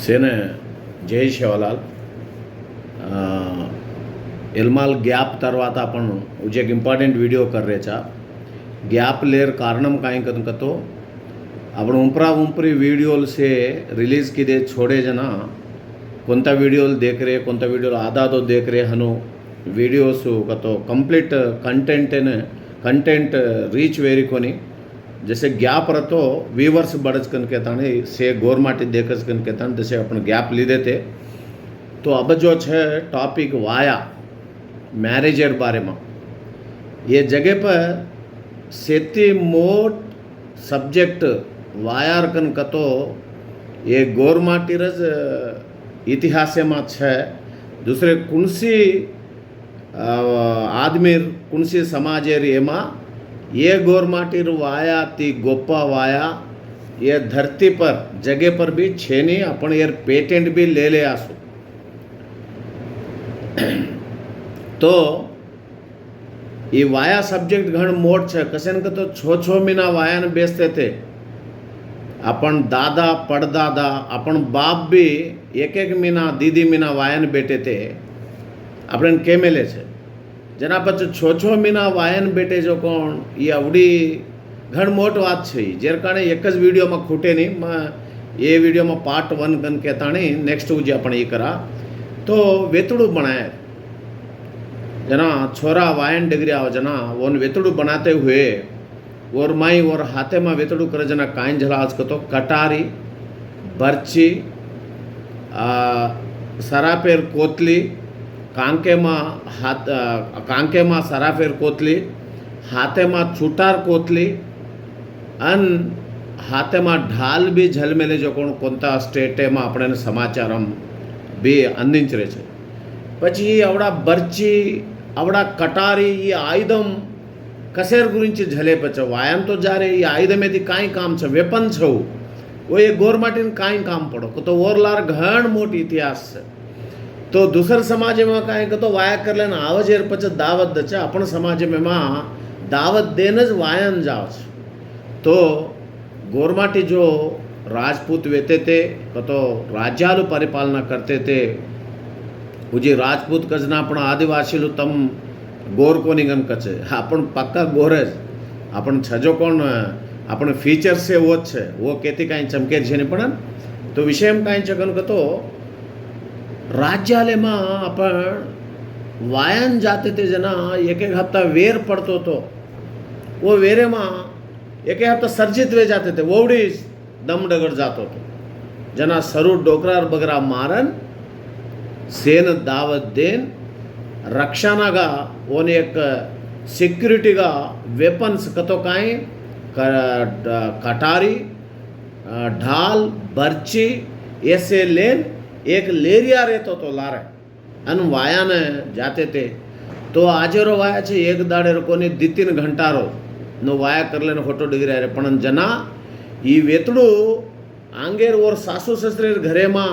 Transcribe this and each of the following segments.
ಸೇನೆ జై శివలాల్ ఎల్మాల్ గ్యాప్ తర్వాత आपण उजे एक इम्पॉर्टंट वीडियो कर रहे चा गैप लेर कारणम काई कतो आपण उपरी वीडियो से रिलीज किदे छोड़े जना कोणता वीडियो देख रहे कोणता वीडियो आधा तो देख रहे हनु वीडियोस कतो कंप्लीट कंटेंट रीच वेरी कोनी जैसे गैप रहतो व्यूवर्स बढ़च कन कहता से गोरमाटी देखस कन कहता जैसे अपन गैप लीधे थे तो अब जो है टॉपिक वाया मैरिजर बारे में ये जगह पर सेती मोट सब्जेक्ट वायार कन कतो ये गोरमाटी रज इतिहास में है दूसरे कुंसी आदमी कुंसी समाजेर एमा ये गोरमाटीर वाया ती गोप्पा वाया ये धरती पर जगह पर भी छेनी अपन यार पेटेंट भी ले ले आसो तो ये वाया सब्जेक्ट घण मोट है कसेन का तो छो महीना वाया ने बेचते थे अपन दादा पड़दादा अपन बाप भी एक महीना दीदी महीना वाया ने बेटे थे अपन केमेले छे जना पछी छो महीना वायन बेटे जो कोण ये आवड़ी घण मोट बात है जेर कारण एक ज वीडियो में खूटे नहीं मैं ये वीडियो में पार्ट 1 कन कहता नहीं नेक्स्ट उजे अपन ये करा तो वेतड़ू बनाए जना छोरा वायन डिग्री आओ जना वो वेतड़ू बनाते हुए और माई और हाथे में वेतड़ू करे जना काइन झलाज को तो कटारी बर्ची सरापेर कोतली कांके में सराफेर कोतली हाथे में छूटार कोतली अन हाथे में ढाल भी झलमेले जो कोणता स्टेटे में अपने समाचार भी अंदिंचरे छे पछी आवड़ा बर्ची आवड़ा कटारी ये आयुधम कसेर गुरिंची झले पछ वायन तो जा रे ये आयुधमेथी काई काम छे वेपन छे वो ये गोरमाटीने काई काम पड़ो तो ओरलार घण मोटी इतिहास छे तो दूसर समाज में कहीं तो वाया कर लेना आवजेर पछ दावत दचे अपन समाज में दावत देने वायन जाओ तो गोरमाटी जो राजपूत वेते थे तो राज्यालु परिपालना करते थे उजी राजपूत कजना पण आदिवासी तम गोर कोनी गन कचे अपन पक्का गोरज अपन छजो कोण अपन फीचर से वो छे वो केती काई चमके छे नहीं पण तो विषय में काई चकन तो राज्यालय में अपन वायन जाते थे जना एक हफ्ता वेर पड़तो तो वो वेरे में एक हफ्ता सर्जित वे जाते थे वोड़ी दम डगर जातो तो जना सरू डोकरार बगरा मारन सेन दावत देन रक्षानागा ओन एक सिक्युरिटीगा वेपन्स कतो काई कटारी ढाल बर्ची ऐसे लेन एक लेरिया रहतो तो लारे अन वाया ने जाते थे तो आजेरो वाया छे एक दाड़े कोनी 2-3 घंटा रो नो वाया कर लेने फोटो डिग्री रे पण जना ई वेतड़ू आंगेर और सासू ससुरेर घरे मा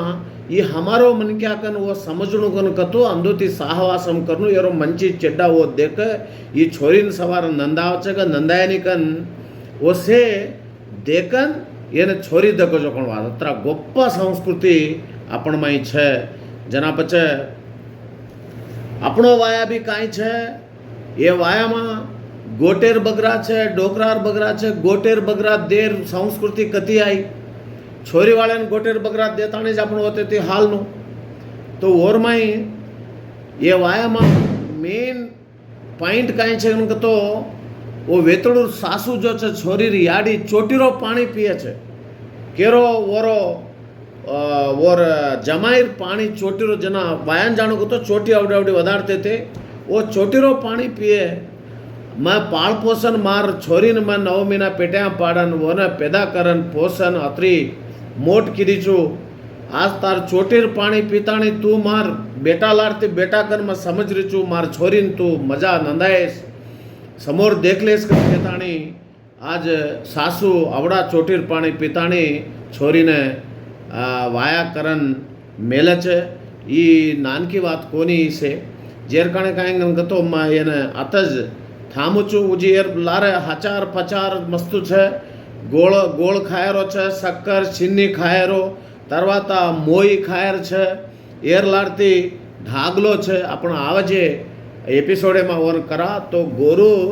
ये हमारो मन क्या कन वो समझणु कन कतो अंदोती सहवासम करनु एरो मंची चेड्डा वो देख ये छोरीन सवार नंदावचे का नंदायनी कन वो से देखन येने छोरी दको जो कोण वात अत्र गोप्पा संस्कृति आपण में छे जना पछे अपनो वाया भी काई छे ये वाया में गोटेर बगरा छे डोकरार बगरा छे गोटेर बगरा देर संस्कृति कती आई छोरी वाले ने गोटेर बगरा देता नहीं अपन होते थे हाल नो तो और में ये वाया में मेन पॉइंट काई छे उनका तो वो वेतड़ू सासू जो छे छोरी याडी चोटीरो पानी पिए छे केरो वोरो और जमाईर पानी चोटीरो जना वायन जानो को तो चोटी आवड़ी आवड़ी वधारते थे वो चोटीरो पानी पिए मैं पाल पोषण मार छोरी ने मैं 9 महीना पेट्या पाड़न वो ने पैदा करन पोषण अतरी मोट कीधी छू आज तार चोटीर पानी पीतानी तू मार बेटा लाड़ती बेटा कर मैं समझ रही छू मार छोरी तू मजा नंदाएस समोर देख लेस कहतानी आज सासू आवड़ा चोटीर पानी पीतानी छोरी ने वाया करन मेले छे ई नानकी बात कोनी से जेर काणे काई तो एने अतज थामुचू उजी एर लारे हाचार पचार मस्तु छे गोळ गोळ खायरो छे शक्कर चीनी खायरो తర్వాత మోయి ఖాయర్ છે એરલાડથી ઢાગલો છે આપણે આવા જે એપિસોડેમાં ઓર કરા તો ગોરૂર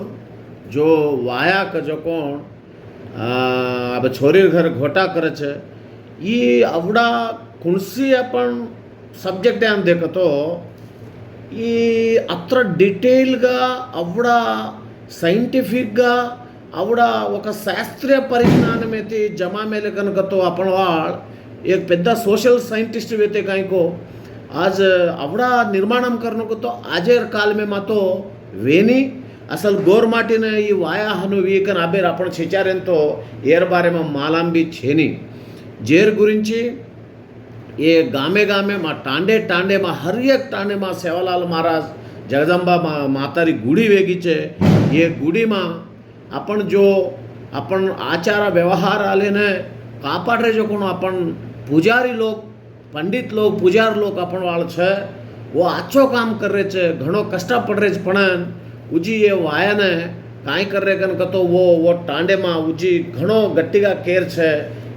જો વાયા કજો કોણ अब छोरी घर घोटा करे छे ये आवड़ा कुणसी अपन सब्जेक्ट आम देखो तो ये अत्र डिटेल गा आवड़ा सैंटिफिक गा आवड़ा ఒక శాస్త్రీయ పరిజ్ఞానం అయితే జమా మేले కనుక तो अपन वाळ एक పెద్ద सोशल साइंटिस्ट वेते काई को आज आवड़ा निर्माणम करनो को तो आजेर काल में मा तो वेनी असल गोरमाटीने ई वाया हनु वीकन आबेर आपण छेचारेन तो एर बारे में मालांबी छेनी जेर गुरिंची ये गामे गामे मा टांडे टांडे मा हर एक टांडे मा सेवालाल महाराज जगदंबा मातारी गुड़ी वेगी छे ये गुड़ी मा आपण जो आपण आचार व्यवहार आले ने कापाडरे जो कोण आपण पुजारी लोग पंडित लोग पुजार लोग आपण वाळ छे वो आछो काम कर रहे छे घणो कष्ट पड़ रहे पण उजी ये वाया ने काई कर रहे कन तो वो टांडे में उजी घणो गट्टीगा केर छे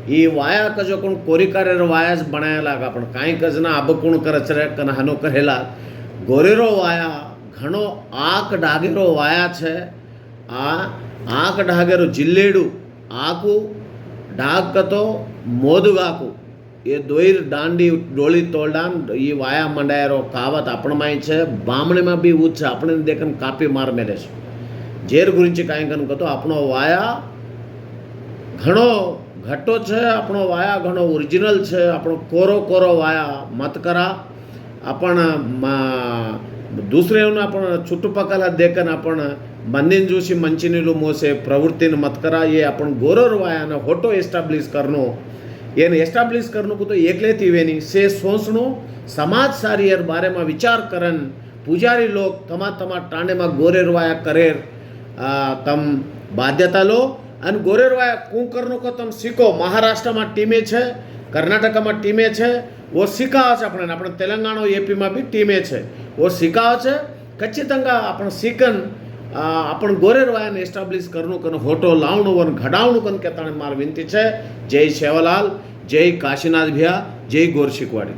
ई वाया कजो कोण कोरिकारेर वायाज बनायेला पण काई कजना आबकुण करच रे कन हनो करेला गोरेरो वाया घणो आक डागेरो वाया छे आ आक डागेरो जिल्लेडू आकू डाग कतो मोदुगाकू ये दोईर डांडी डोली तोलडान ये वाया मंडायरो कावत आपण माई छे बामणे में भी ऊच छे आपणे देखन कापी मार मेले छे जेर गुरिंची काई कन कतो आपणो वाया घणो घटो छे आपणो वाया घणो ओरिजिनल छे आपणो कोरो कोरो वाया मत करा आपण दुसरे आपण चुट्टुपक्कल देखन आपण मंदिन जूसी मंचिनीलू मोसे प्रवृत्तिन मत करा ये आपण गोरर वायाने होटो एस्टाब्लिश करनो એને એસ્ટાબ્લિશ કરનું તો એકલે થીવેની સે સોચણું સમાજ સારી યાર બારે માં વિચાર કરન પૂજારી લોક તમા ટાંડે માં ગોરેરવાયા કરેર તમ બાધ્યતા લો અને ગોરેરવાયા કું કરનું કો તમ શીખો મહારાષ્ટ્ર માં ટીમે છે કર્ણાટક માં ટીમે છે वो શીખાવે છે આપણે તેલંગાણા એપી માં બી ટીમે છે वो શીખાવે છે ખచ్చితంగా आपण શીખન आपण गोरेरवायाने एस्टाब्लिश करनो कन होटो लावणो वन घडावणो कन केताणे मार विनती छे जय सेवालाल जय काशीनाथ भैया जय गोरशिकवाड़ी।